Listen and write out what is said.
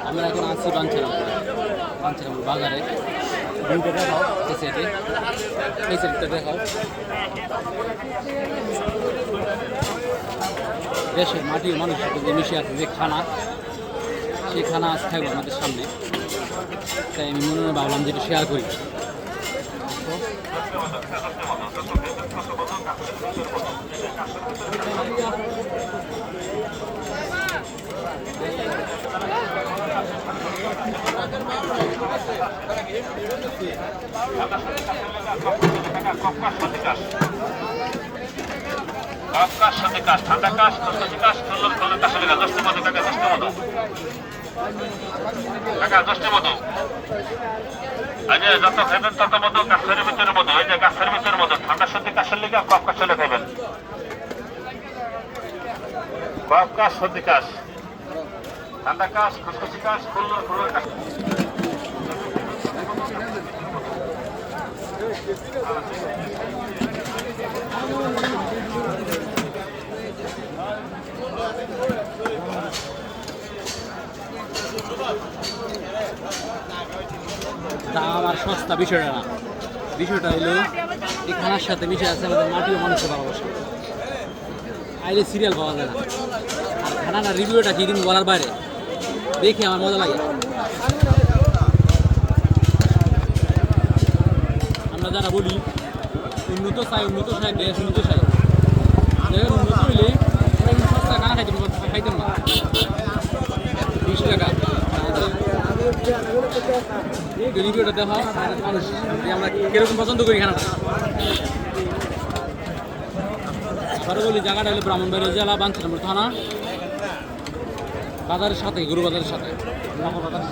আমরা এখন আছি বাঞ্ছারাম বাজারে। ভিউটা দেখাও এই সাইডে, এই সাইডটা দেখাও। দেশের মাটির মানুষের সাথে যে মিশে আছে যে খানা, সেই খানা আজ থাকবে আমাদের সামনে। তাই আমি মনে মনে ভাবলাম যেটা শেয়ার করি। ঠান্ডা কাশ কাশ কাকা 10টার মতো কাকা 10টার মতো আজ যত খাইবেন তত মতো গাছের ভিতরের মতো ওই যে গাছের ভিতরের মতো ঠান্ডা সর্দি কাশের লিগে কফ কাশ চলে খাইবেন কফ কাশ সর্দি কাশ ঠান্ডা কাশ খসখসি কাশ খুললোর কাশ দাম আর সস্তা বিষয়টা না, বিষয়টা হলো এই খানার সাথে মিশে আছে আমাদের মাটি ও মানুষের ভালোবাসা। আইলে সিরিয়াল পাওয়া যায় না। আর খানাটার রিভিউটা কি কিন্তু বলার বাইরে, দেখে আমার মজা লাগে। আমরা যারা বলি উন্নত চাই দেশ উন্নত চাই, দেখেন উন্নত হইলে সস্তা খানা খাইতাম না। 20 টাকা রিভিউটা দেখা মানুষ আমরা কিরকম পছন্দ করি খানাটা। আবারও বলি জায়গাটা হলো ব্রাহ্মণবাড়িয়া জেলা বাঞ্ছারাম থানা, বাজারের সাথে গরু বাজারের সাথে বাজার।